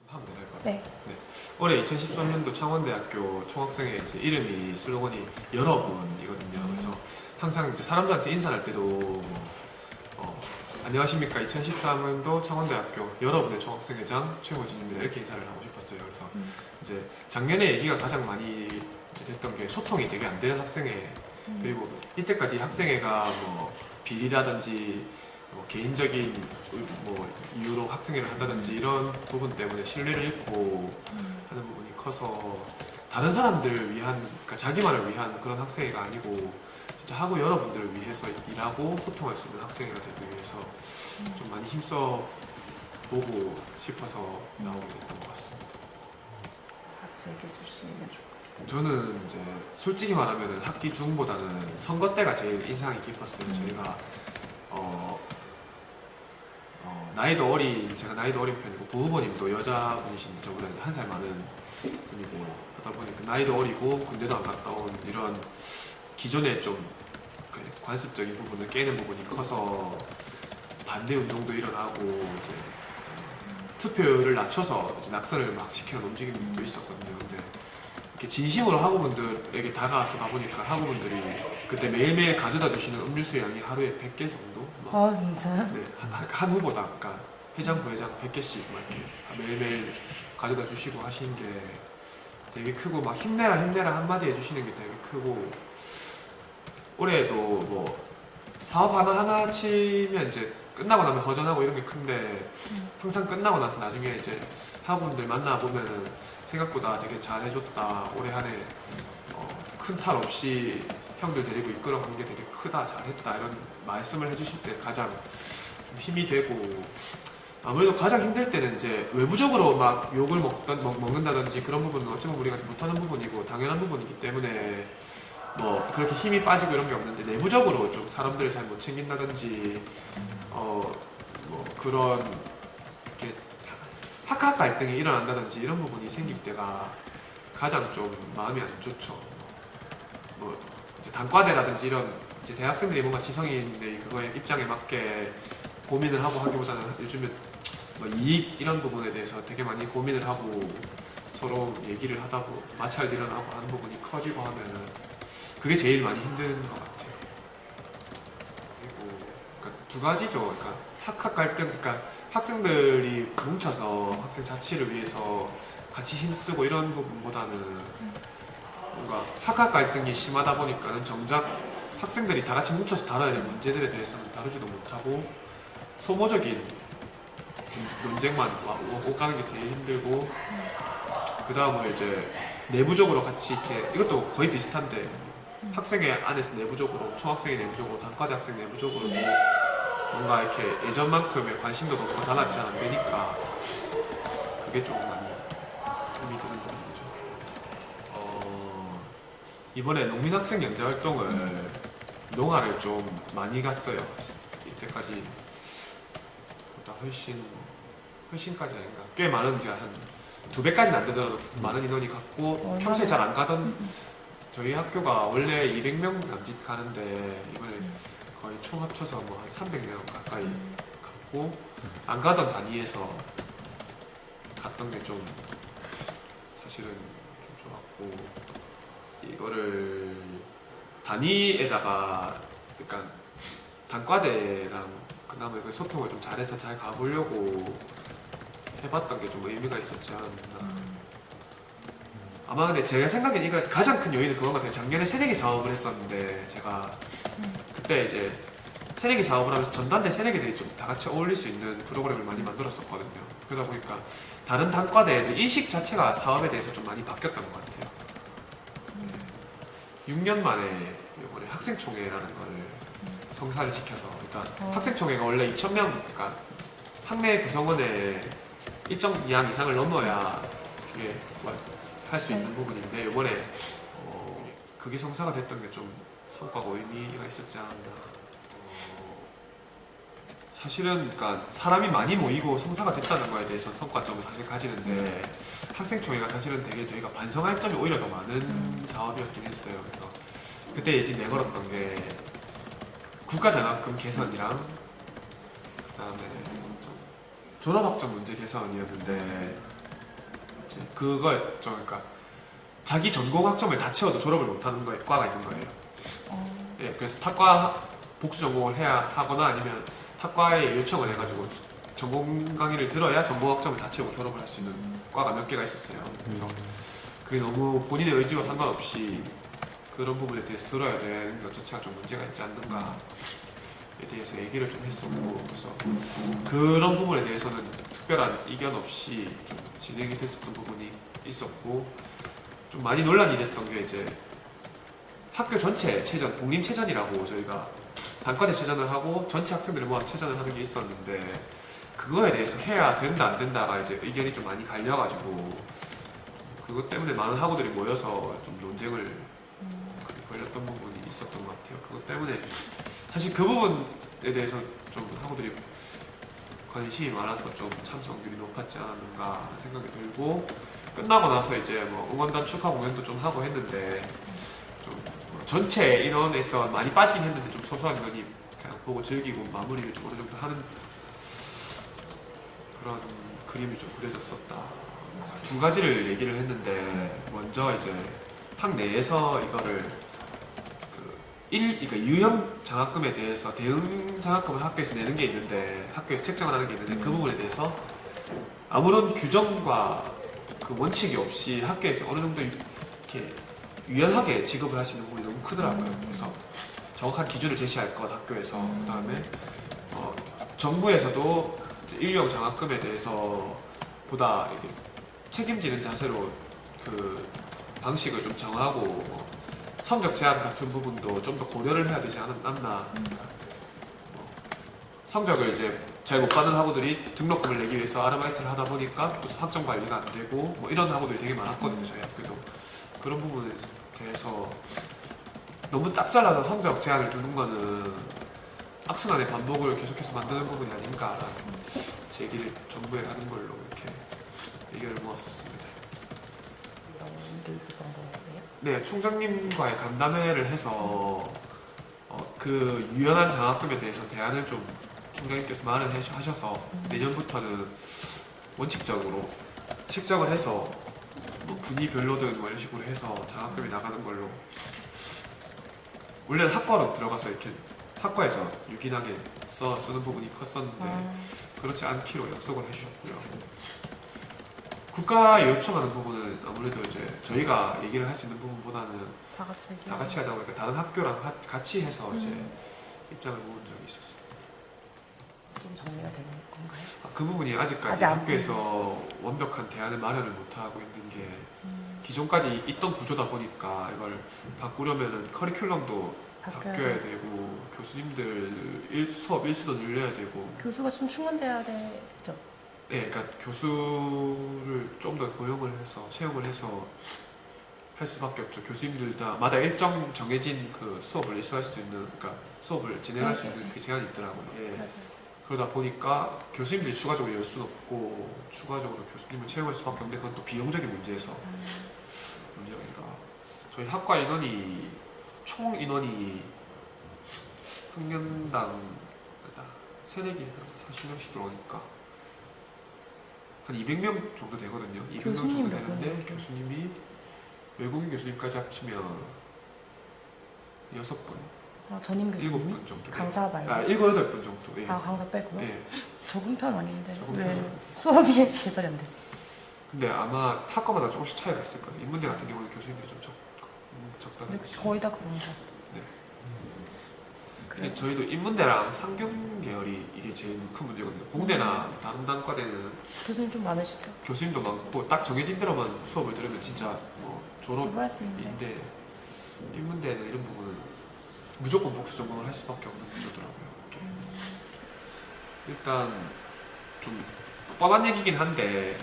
하면 되나요? 네. 네. 올해 2013년도 창원대학교 총학생회 이제 이름이 슬로건이 여러분이거든요. 그래서 항상 이제 사람들한테 인사할 때도 안녕하십니까 2013년도 창원대학교 여러분의 총학생회장 최호진입니다 이렇게 인사를 하고 싶었어요. 그래서 이제 작년에 얘기가 가장 많이 됐던 게 소통이 되게 안 되는 학생회 그리고 이때까지 학생회가 뭐 비리라든지 뭐 개인적인 뭐 이유로 학생회를 한다든지 이런 부분 때문에 신뢰를 잃고 하는 부분이 커서 다른 사람들을 위한 그러니까 자기만을 위한 그런 학생회가 아니고 진짜 하고 여러분들을 위해서 일하고 소통할 수 있는 학생회가 되기 위해서 좀 많이 힘써 보고 싶어서 나오게 됐던 것 같습니다. 같이 얘기해 주시면 좋겠어요. 저는 이제 솔직히 말하면 학기 중보다는 선거 때가 제일 인상이 깊었어요. 저희가 나이도 어린 제가 나이도 어린 편이고 부후보님도 여자분이신데 저보다 이제 한 살 많은 분이고 하다 보니까 나이도 어리고 군대도 안 갔다 온 이런 기존에 좀 관습적인 부분을 깨는 부분이 커서 반대 운동도 일어나고 이제 투표율을 낮춰서 이제 낙선을 막 시키는 움직임도 있었거든요. 근데 이렇게 진심으로 학우분들에게 다가와서 가보니까 학우분들이 그때 매일매일 가져다 주시는 음료수 양이 하루에 100개 정도? 아 진짜요? 네, 한 후보당 그러니까 회장, 부회장 100개씩 막 이렇게 매일매일 가져다 주시고 하시는 게 되게 크고 막 힘내라 힘내라 한마디 해주시는 게 되게 크고 올해도 뭐 사업 하나 치면 이제 끝나고 나면 허전하고 이런 게 큰데 항상 끝나고 나서 나중에 이제 학우분들 만나보면은 생각보다 되게 잘해줬다 올해 한 해 큰 탈 없이 형들 데리고 이끌어간 게 되게 크다 잘했다 이런 말씀을 해주실 때 가장 좀 힘이 되고 아무래도 가장 힘들 때는 이제 외부적으로 막 욕을 먹는다든지 그런 부분은 어찌보면 우리가 못하는 부분이고 당연한 부분이기 때문에 뭐 그렇게 힘이 빠지고 이런 게 없는데 내부적으로 좀 사람들을 잘 못 챙긴다든지 뭐 그런 이렇게 학학 갈등이 일어난다든지 이런 부분이 생길 때가 가장 좀 마음이 안 좋죠. 뭐 이제 단과대라든지 이런 이제 대학생들이 뭔가 지성인의 그거에 입장에 맞게 고민을 하고 하기보다는 요즘에 뭐 이익 이런 부분에 대해서 되게 많이 고민을 하고 서로 얘기를 하다 보고 마찰 일어나고 하는 부분이 커지고 하면은 그게 제일 많이 힘든 것 같아요. 그리고 그러니까 두 가지죠. 그러니까 학학 갈등, 그러니까 학생들이 뭉쳐서 학생 자치를 위해서 같이 힘쓰고 이런 부분보다는 뭔가 학학 갈등이 심하다 보니까는 정작 학생들이 다 같이 뭉쳐서 다뤄야 될 문제들에 대해서는 다루지도 못하고 소모적인 논쟁만 오가는 게 되게 힘들고 그 다음으로 이제 내부적으로 같이 이렇게 이것도 거의 비슷한데 학생회 안에서 내부적으로 총학생회 내부적으로 단과대 학생 내부적으로도 뭔가 이렇게 예전만큼의 관심도 높고 단합이 잘 안 되니까 그게 좀 많이 힘이 드는 부분이죠. 이번에 농민학생 연대 활동을 농아를 좀 많이 갔어요. 이때까지 보다 훨씬까지 아닌가 꽤 많은 이제 한 2배까지는 안 되더라도 많은 인원이 갔고 평소에 잘 안 가던 저희 학교가 원래 200명 남짓 가는데 이번에 거의 총 합쳐서 뭐 한 300명 가까이 갔고 안 가던 단위에서 갔던 게 좀 사실은 좀 좋았고 이거를 단위에다가 그러니까 단과대랑 그나마 소통을 좀 잘해서 잘 가보려고 해봤던 게 좀 의미가 있었지 않았나. 아마 근데 제가 생각엔 이거 가장 큰 요인은 그건 같아요. 작년에 새내기 사업을 했었는데 제가 그때 이제 새내기 사업을 하면서 전단대 새내기들이 좀 다 같이 어울릴 수 있는 프로그램을 많이 만들었었거든요. 그러다 보니까 다른 단과대의 인식 자체가 사업에 대해서 좀 많이 바뀌었던 것 같아요. 6년 만에 이번에 학생총회라는 거를 성사를 시켜서 일단 학생총회가 원래 2,000명 그러니까 학내 구성원의 일정 양 이상을 넘어야 그게 할 수 있는 부분인데 이번에 그게 성사가 됐던 게 좀 성과가 의미가 있었지 않았나. 사실은 그러니까 사람이 많이 모이고 성사가 됐다는 거에 대해서 성과점을 사실 가지는데 학생총회가 사실은 되게 저희가 반성할 점이 오히려 더 많은 사업이었긴 했어요. 그래서 그때 예진 내걸었던 게 국가장학금 개선이랑 그다음에 좀 졸업학점 문제 개선이었는데 이제 그거였죠. 그러니까 자기 전공 학점을 다 채워도 졸업을 못하는 거에 과가 있는 거예요. 예, 그래서 타과 복수 전공을 해야 하거나 아니면 타과에 요청을 해가지고 전공 강의를 들어야 전공 학점을 다 채우고 졸업을 할 수 있는 과가 몇 개가 있었어요. 그래서 그게 너무 본인의 의지와 상관없이 그런 부분에 대해서 들어야 되는 것 자체가 좀 문제가 있지 않는가에 대해서 얘기를 좀 했었고, 그래서 그런 부분에 대해서는 특별한 이견 없이 좀 진행이 됐었던 부분이 있었고, 좀 많이 논란이 됐던 게 이제 학교 전체 체전, 공림체전이라고 저희가 단과대 체전을 하고 전체 학생들을 모아 체전을 하는 게 있었는데, 그거에 대해서 해야 된다 안 된다가 이제 의견이 좀 많이 갈려가지고 그것 때문에 많은 학우들이 모여서 좀 논쟁을 걸렸던 부분이 있었던 것 같아요. 그것 때문에 사실 그 부분에 대해서 좀 학우들이 관심이 많아서 좀 참석률이 높았지 않았는가 하는 생각이 들고, 끝나고 나서 이제 뭐 응원단 축하 공연도 좀 하고 했는데 좀 전체 인원에서 많이 빠지긴 했는데 좀 소소한 인원이 그냥 보고 즐기고 마무리를 좀 어느 정도 하는 그런 그림이 좀 그려졌었다. 두 가지를 얘기를 했는데, 먼저 이제 학 내에서 이거를 그러니까 유형 장학금에 대해서 대응 장학금을 학교에서 내는 게 있는데, 학교에서 책정을 하는 게 있는데, 그 부분에 대해서 아무런 규정과 그 원칙이 없이 학교에서 어느 정도 이렇게 유연하게 지급을 할 수 있는 부분이 너무 크더라고요. 그래서 정확한 기준을 제시할 것 학교에서, 그 다음에 정부에서도 일용 장학금에 대해서 보다 이렇게 책임지는 자세로 그 방식을 좀 정하고, 뭐 성적 제한 같은 부분도 좀 더 고려를 해야 되지 않았나. 성적을 이제 잘 못 받는 학우들이 등록금을 내기 위해서 아르바이트를 하다 보니까 또 학점 관리가 안 되고 뭐 이런 학우들이 되게 많았거든요. 저희 학교도. 그런 부분에 대해서 너무 딱 잘라서 성적 제한을 두는 거는 악순환의 반복을 계속해서 만드는 부분이 아닌가라는 제기를 정부에 하는 걸로 이렇게 의견을 모았었습니다. 이런 일이 있었던 거예요? 네, 총장님과의 간담회를 해서 그 유연한 장학금에 대해서 대안을 좀 총장님께서 말을 하셔서 내년부터는 원칙적으로 책정을 해서 뭐 분위별로든 뭐 이런 식으로 해서 장학금이 나가는 걸로, 원래는 학과로 들어가서 이렇게 학과에서 유기하게 쓰는 부분이 컸었는데 그렇지 않기로 약속을 해주셨고요. 국가에 요청하는 부분은 아무래도 이제 저희가 얘기를 할 수 있는 부분보다는 다 같이 다 같이 하다 보니까 다른 학교랑 같이 해서 이제 입장을 모은 적이 있었어요. 좀 정리가 되는 건가요? 그 부분이 아직까지 아직 안 학교에서 완벽한 대안을 마련을 못하고 있는 게, 기존까지 있던 구조다 보니까 이걸 바꾸려면은 커리큘럼도 바뀌어야 되고 교수님들 수업 일수도 늘려야 되고, 교수가 좀 충원돼야 되죠. 네, 그러니까 교수를 좀 더 고용을 해서 채용을 해서 할 수밖에 없죠. 교수님들 마다 일정 정해진 그 수업을 이수할 수 있는, 그러니까 수업을 진행할 수 있는 그 제한이 있더라고요. 예. 맞아요. 그러다 보니까 교수님들이 추가적으로 열 수는 없고 추가적으로 교수님을 채용할 수밖에 없는데, 그건 또 비용적인 문제에서 문제가 있다. 저희 학과 인원이 총 인원이 학년당 새내기 40명씩 들어오니까 한 200명 정도 되거든요. 200명 정도 교수님 몇 되는데 분이요? 교수님이 외국인 교수님까지 합치면 6분, 전임 교수님? 7분 정도. 강사 말고? 7, 8분 정도. 예. 강사 빼고요? 예. 적은 편 아닌데 적은 왜 편. 수업이 개설이 안 되지? 근데 아마 학과마다 조금씩 차이가 있을 거예요. 인문대 같은 경우는 교수님들이 좀 적다는 근데 거지. 거의 다 그런 거. 네. 그래. 근데 저희도 인문대랑 상경 계열이 이게 제일 큰 문제거든요. 공대나 다른 단과대는 교수님 좀 많으시죠? 교수님도 많고 딱 정해진 대로만 수업을 들으면 진짜 뭐 공부할 수 있는데. 졸업인데, 인문대는 이런 부분은 무조건 복수 전공을 할 수밖에 없는 구조더라고요. 이렇게. 일단 좀 뻔한 얘기긴 한데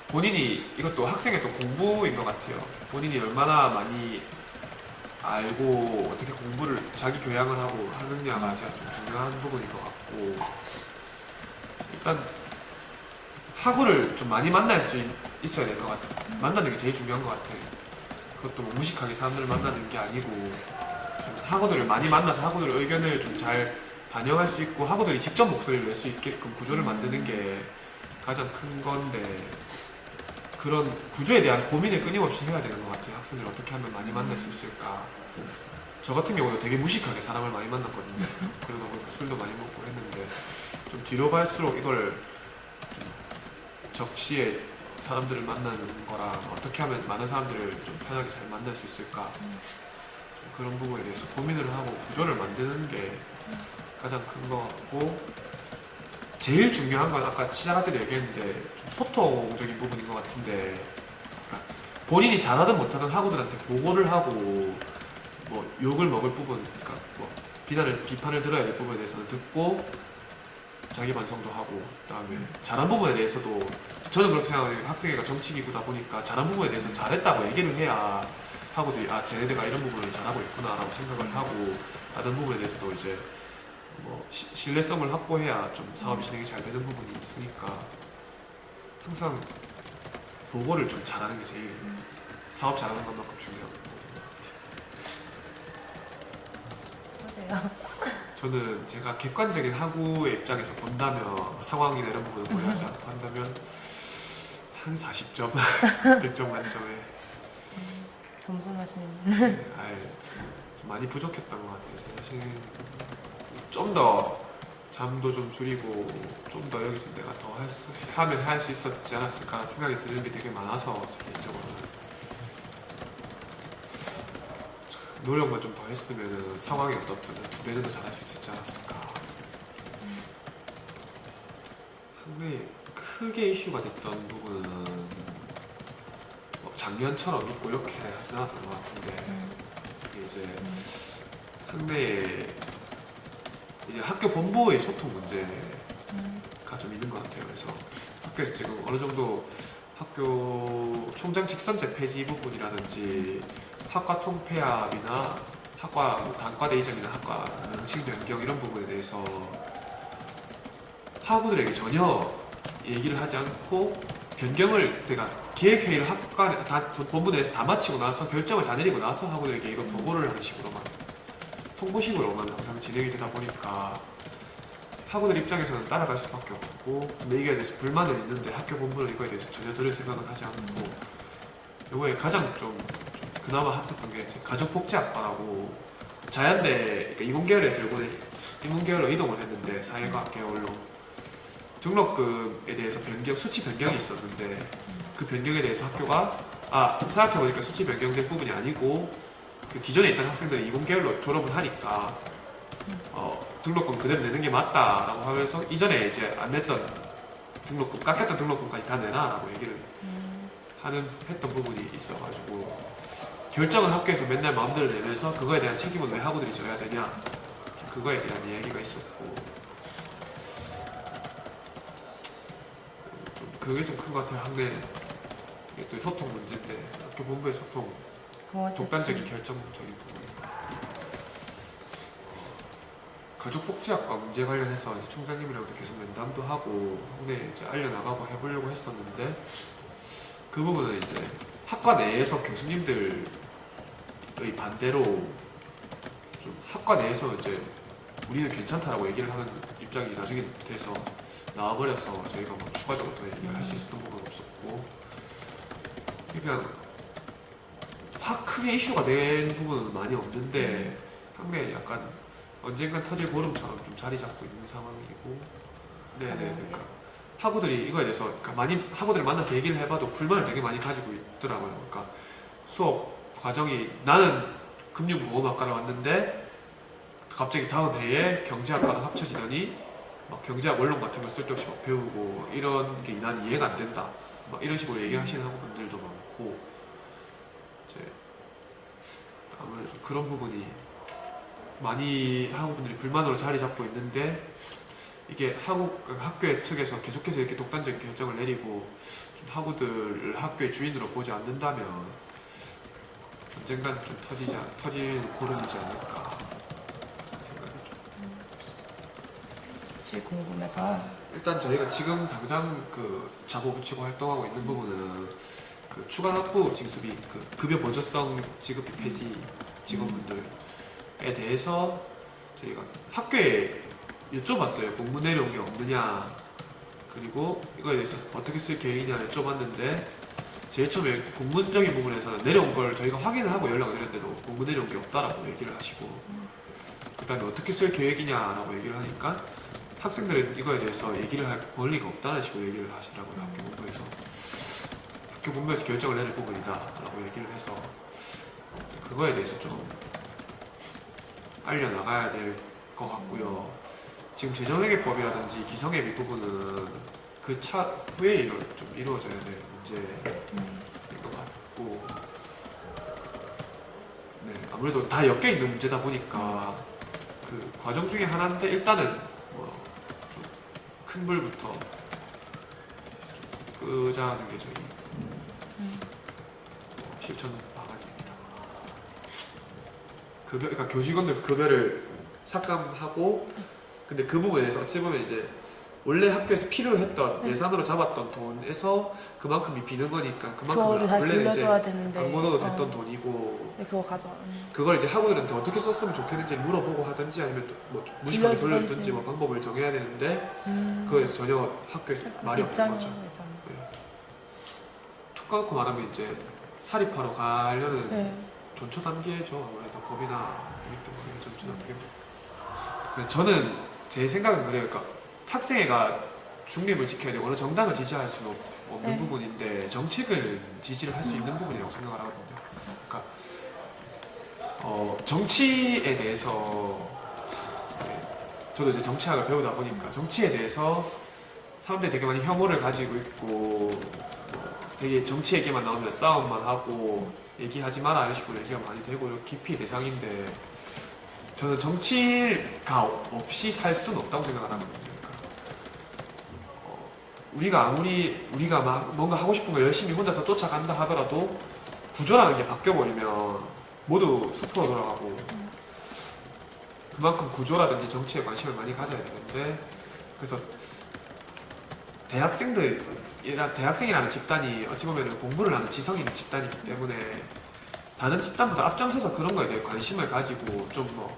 본인이, 이것도 학생의 또 공부인 것 같아요. 본인이 얼마나 많이 알고 어떻게 공부를 자기 교양을 하고 하느냐가 진짜 좀 중요한 부분인 것 같고, 일단 학우를 좀 많이 만날 수 있어야 될 것 같아요. 만나는 게 제일 중요한 것 같아요. 그것도 뭐 무식하게 사람들을 만나는 게 아니고 좀 학우들을 많이 만나서 학우들의 의견을 좀 잘 반영할 수 있고 학우들이 직접 목소리를 낼 수 있게끔 구조를 만드는 게 가장 큰 건데 그런 구조에 대한 고민을 끊임없이 해야 되는 것 같아요. 학생들 어떻게 하면 많이 만날 수 있을까. 저 같은 경우도 되게 무식하게 사람을 많이 만났거든요. 그러다 보니까 술도 많이 먹고 했는데 좀 뒤로 갈수록 이걸 좀 적시에 사람들을 만나는 거랑 어떻게 하면 많은 사람들을 좀 편하게 잘 만날 수 있을까 좀 그런 부분에 대해서 고민을 하고 구조를 만드는 게 가장 큰 것 같고 제일 중요한 건 아까 시작할 때도 얘기했는데 좀 소통적인 부분인 것 같은데 그러니까 본인이 잘하든 못하든 학우들한테 보고를 하고 뭐 욕을 먹을 부분 그러니까 뭐 비판을 들어야 될 부분에 대해서는 듣고 자기 반성도 하고 그다음에 잘한 부분에 대해서도 저는 그렇게 생각해요. 학생회가 정치기구다 보니까 잘한 부분에 대해서 잘했다고 얘기를 해야 학우들이 아 쟤네들가 이런 부분을 잘하고 있구나라고 생각을 하고 다른 부분에 대해서도 이제 뭐 신뢰성을 확보해야 좀 사업이 진행이 잘 되는 부분이 있으니까 항상 보고를 좀 잘하는 게 제일 사업 잘하는 것만큼 중요한 거. 맞아요. 저는 제가 객관적인 학우의 입장에서 본다면 상황이나 이런 부분을 고려하지 않고 한다면 한 40점, 100점 만점에 겸손하시는. 네, 좀 많이 부족했던 것 같아요. 사실 좀 더 잠도 좀 줄이고 좀 더 여기서 내가 더 할 수 있었지 않았을까 생각이 드는 게 되게 많아서 개인적으로는 노력만 좀 더 했으면 상황이 어떻든 2배는 더 잘할 수 있었지 않았을까. 근데 크게 이슈가 됐던 부분은 뭐 작년처럼 있고 이렇게 하진 않았던 것 같은데 이게 이제 상대의 이제 학교 본부의 소통 문제가 좀 있는 것 같아요. 그래서 학교에서 지금 어느 정도 학교 총장 직선제 폐지 부분이라든지 학과 통폐합이나 학과 뭐 단과대 이전이나 학과 명칭 변경 이런 부분에 대해서 학우들에게 전혀 얘기를 하지 않고 변경을 그러니까 기획회의를 학과 본부 내에서 다 마치고 나서 결정을 다 내리고 나서 학우들에게 이거 보고를 하는 식으로만 통보식으로만 항상 진행이 되다 보니까 학우들 입장에서는 따라갈 수밖에 없고 근데 이거에 대해서 불만은 있는데 학교 본부는 이거에 대해서 전혀 들을 생각은 하지 않고 이거에 가장 좀 그나마 핫했던 게 가족복지학과라고 자연대 그러니까 이공계열에서 이공계열로 이동을 했는데 사회과학 계열로 등록금에 대해서 변경 수치 변경이 있었는데 그 변경에 대해서 학교가 생각해보니까 수치 변경된 부분이 아니고 그 기존에 있던 학생들이 이공계열로 졸업을 하니까 등록금 그대로 내는 게 맞다라고 하면서 이전에 이제 안 냈던 등록금 깎였던 등록금까지 다 내놔라고 얘기를 했던 부분이 있어가지고 결정은 학교에서 맨날 마음대로 내면서 그거에 대한 책임은 왜 학우들이 져야 되냐 그거에 대한 이야기가 있었고 좀 그게 좀 큰 것 같아요. 학내 이게 또 소통 문제인데 학교 본부의 소통 독단적인 결정적인 부분 가족복지학과 문제 관련해서 이제 총장님이랑도 계속 면담도 하고 학내에 이제 알려나가고 해보려고 했었는데 그 부분은 이제 학과 내에서 교수님들의 반대로 좀 학과 내에서 이제 우리는 괜찮다라고 얘기를 하는 입장이 나중에 돼서 나와버려서 저희가 뭐 추가적으로 더 얘기를 할 수 있었던 부분은 없었고 그냥 확 크게 이슈가 된 부분은 많이 없는데 학내에 약간 언젠간 터질 고름처럼 좀 자리 잡고 있는 상황이고 네네 그러니까 학우들이 이거에 대해서 그러니까 많이 학우들을 만나서 얘기를 해봐도 불만을 되게 많이 가지고 있더라고요. 그러니까 수업 과정이 나는 금융보험학과를 왔는데 갑자기 다음 해에 경제학과랑 합쳐지더니 막 경제학 원론 같은 거 쓸데없이 막 배우고 이런 게 난 이해가 안 된다. 막 이런 식으로 얘기를 하시는 학우분들도 많고 이제 아무래도 좀 그런 부분이 많이 학우분들이 불만으로 자리 잡고 있는데 이게 학교의 측에서 계속해서 이렇게 독단적인 결정을 내리고 좀 학우들을 학교의 주인으로 보지 않는다면 언젠간 좀 터질 고름이지 않을까 생각이 좀. 제일 궁금해서 일단 저희가 지금 당장 그 자고 붙이고 활동하고 있는 부분은 그 추가 납부 징수비 그 급여 보조성 지급비 폐지 직원분들에 대해서 저희가 학교에 여쭤봤어요. 공문 내려온 게 없느냐, 그리고 이거에 대해서 어떻게 쓸 계획이냐 여쭤봤는데 제일 처음에 공문적인 부분에서는 내려온 걸 저희가 확인을 하고 연락을 드렸는데도 공문 내려온 게 없다라고 얘기를 하시고, 그 다음에 어떻게 쓸 계획이냐라고 얘기를 하니까 학생들은 이거에 대해서 얘기를 할 권리가 없다는 식으로 얘기를 하시더라고요. 학교 본부에서 결정을 내릴 부분이다 라고 얘기를 해서 그거에 대해서 좀 알려나가야 될 것 같고요. 지금 재정회계법이라든지 기성예비 부분은 그 차후에 좀 이루어져야 될 문제인 것 같고, 네, 아무래도 다 엮여 있는 문제다 보니까 그 과정 중에 하나인데 일단은 뭐 큰 불부터 좀 끄자는 게 저희 실천 방안입니다. 급여, 그러니까 교직원들 급여를 삭감하고, 근데 그 부분에 대해서 어찌 보면 이제 원래 학교에서 필요로 했던 예산으로 잡았던 돈에서 그만큼이 비는 거니까 그만큼을 그거를 다시 원래는 이제 돌려줘야 되는데 안 걷어도 됐던 돈이고, 네, 그거 가져와. 그걸 이제 학우들한테 어떻게 썼으면 좋겠는지 물어보고 하든지 아니면 또 뭐 무식하게 빌려주든지. 돌려주든지 뭐 방법을 정해야 되는데 그거에서 전혀 학교에서 말이 없는 거죠. 네. 툭 까놓고 말하면 이제 사립화로 가려는 네. 전초 단계죠. 아무래도 법이나 이런 전초 단계. 그래서 저는 제 생각은 그래요. 그러니까 학생회가 중립을 지켜야 되고 어느 정당을 지지할 수는 없는 네. 부분인데 정책을 지지를 할 수 있는 부분이라고 생각을 하거든요. 그러니까 정치에 대해서 네, 저도 이제 정치학을 배우다 보니까 정치에 대해서 사람들이 되게 많이 혐오를 가지고 있고 뭐 되게 정치 얘기만 나오면 싸움만 하고 얘기하지 마라 이런 식으로 얘기가 많이 되고 깊이 대상인데 저는 정치가 없이 살 수는 없다고 생각을 하거든요. 우리가 아무리 우리가 막 뭔가 하고 싶은 걸 열심히 혼자서 쫓아간다 하더라도 구조라는 게 바뀌어버리면 모두 숲으로 돌아가고, 그만큼 구조라든지 정치에 관심을 많이 가져야 되는데, 그래서 대학생이라는 집단이 어찌 보면 공부를 하는 지성이 있는 집단이기 때문에 다른 집단보다 앞장서서 그런 거에 대해 관심을 가지고 좀 뭐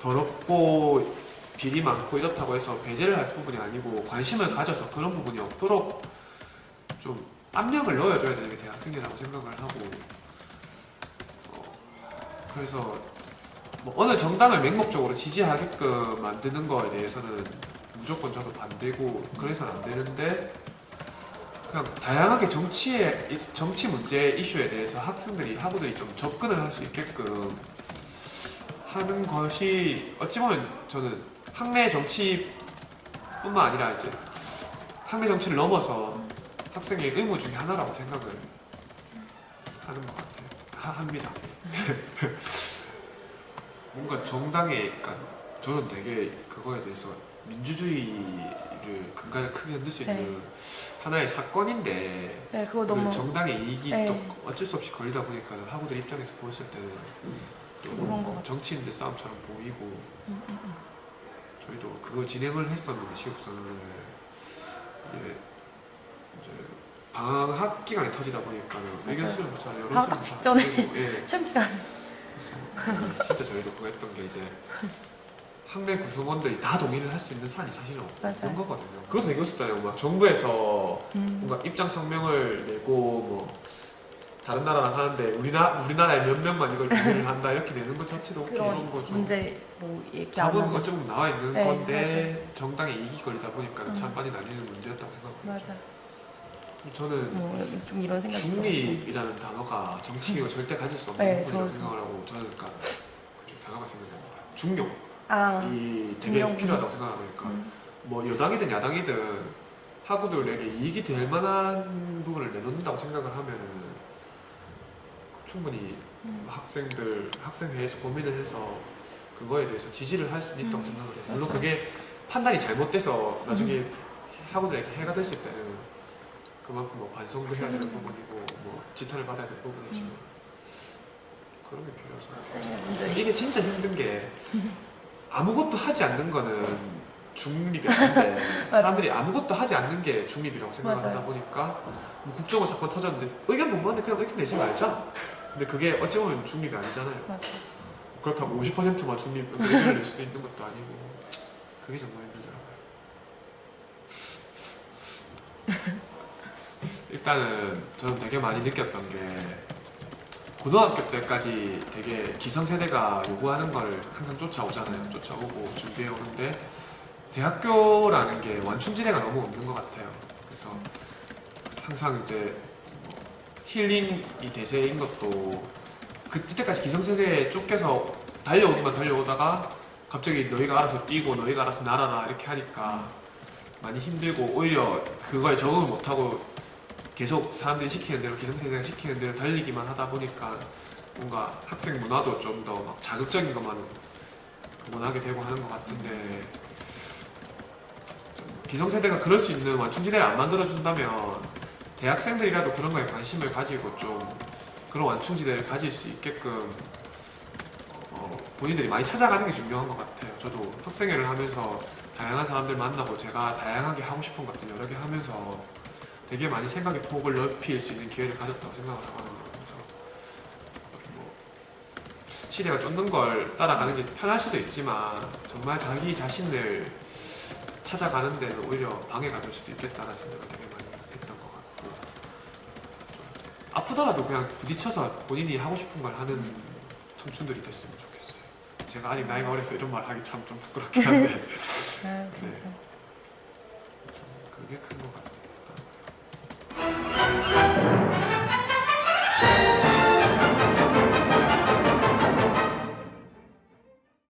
더럽고 비리 많고 이렇다고 해서 배제를 할 부분이 아니고 관심을 가져서 그런 부분이 없도록 좀 압력을 넣어줘야 되는 게 대학생이라고 생각을 하고, 그래서 뭐 어느 정당을 맹목적으로 지지하게끔 만드는 거에 대해서는 무조건 저도 반대고 그래서는 안 되는데, 그냥 다양하게 정치 문제 이슈에 대해서 학우들이 좀 접근을 할 수 있게끔 하는 것이 어찌 보면 저는 학내 정치뿐만 아니라 이제 학내 정치를 넘어서 학생의 의무 중에 하나라고 생각을 하는 것 같아요. 합니다. 뭔가 그러니까 저는 되게 그거에 대해서 민주주의를 근간에 크게 흔들 수 있는 하나의 사건인데, 네, 그거 그 너무 정당의 이익이 네. 또 어쩔 수 없이 걸리다 보니까 학우들 입장에서 보았을 때는 또 그런 것 같아요. 정치인들 싸움처럼 보이고, 저희도 그걸 진행을 했었는데 시급선을 이제 방학 기간에 터지다 보니까 의견 맞아요. 수렴 잘 여론 방학 수렴 직전에. 잘 되고, 예. 시험 기간. 진짜 저희도 그거 했던 게 이제 학내 구성원들이 다 동의를 할 수 있는 사안이 사실은 없는 맞아요. 거거든요. 그것도 되게 어렵잖아요. 막 정부에서 뭔가 입장 성명을 내고 뭐 다른 나라랑 하는데 우리나라에 몇 명만 이걸 동의를 한다 이렇게 내는 것 자체도 그런 어려운 거죠. 문제 뭐 얘기 안 답은 하고. 어쩌면 나와 있는 네, 건데 정당의 이익이 걸리다 보니까 참 많이 나뉘는 문제였다고 생각합니다. 맞아. 저는 좀 이런 생각이 들어요. 중립이라는 단어가 정치기가 절대 가질 수 없는 네, 부분이라고 저도. 생각을 하고, 저는 그러니까 그 단어가 생각납니다. 중용이 아, 되게 중용. 필요하다고 생각하니까 뭐 여당이든 야당이든 학우들에게 이익이 될 만한 부분을 내놓는다고 생각을 하면은 충분히 학생회에서 고민을 해서 그거에 대해서 지지를 할 수는 있다고 생각을 해요. 물론 맞아요. 그게 판단이 잘못돼서 나중에 학우들에게 해가 됐을 때는 그만큼 뭐 반성도 해야 되는 부분이고 뭐 지탄을 받아야 될 부분이지만 그런 게 필요하죠. 학생의 문제. 이게 진짜 힘든 게 아무것도 하지 않는 거는 중립이 아닌데 맞아. 사람들이 아무것도 하지 않는 게 중립이라고 생각을 맞아요. 하다 보니까 뭐 국정원 사건 터졌는데 의견 분분한데 그냥 의견 내지 말자. 근데 그게 어찌 보면 중립이 아니잖아요. 맞아. 그렇다고 50%만 중립 의견을 낼 수도 있는 것도 아니고 그게 정말 힘들더라고요. 일단은 저는 되게 많이 느꼈던 게 고등학교 때까지 되게 기성세대가 요구하는 걸 항상 쫓아오잖아요. 쫓아오고 준비해 오는데 대학교라는 게 완충지대가 너무 없는 것 같아요. 그래서 항상 이제 뭐 힐링이 대세인 것도 그때까지 기성세대에 쫓겨서 달려오기만 달려오다가 갑자기 너희가 알아서 뛰고 너희가 알아서 날아라 이렇게 하니까 많이 힘들고 오히려 그거에 적응을 못하고 계속 사람들이 시키는 대로 기성세대가 시키는 대로 달리기만 하다 보니까 뭔가 학생 문화도 좀 더 막 자극적인 것만 원하게 되고 하는 것 같은데 기성세대가 그럴 수 있는 완충지대를 안 만들어준다면 대학생들이라도 그런 거에 관심을 가지고 좀 그런 완충지대를 가질 수 있게끔 본인들이 많이 찾아가는 게 중요한 것 같아요. 저도 학생회를 하면서 다양한 사람들 만나고 제가 다양하게 하고 싶은 것들 여러 개 하면서 되게 많이 생각의 폭을 넓힐 수 있는 기회를 가졌다고 생각을 하거든요. 그래서 뭐 시대가 쫓는 걸 따라가는 게 편할 수도 있지만 정말 자기 자신을 찾아가는 데는 오히려 방해가 될 수도 있겠다는 생각을 되게 많이 했던 것 같고 좀 아프더라도 그냥 부딪혀서 본인이 하고 싶은 걸 하는 청춘들이 됐으면 좋겠어요. 제가 아직 나이가 어려서 이런 말 하기 참 좀 부끄럽긴 한데 아, 네. 좀 그게 큰 것 같아요.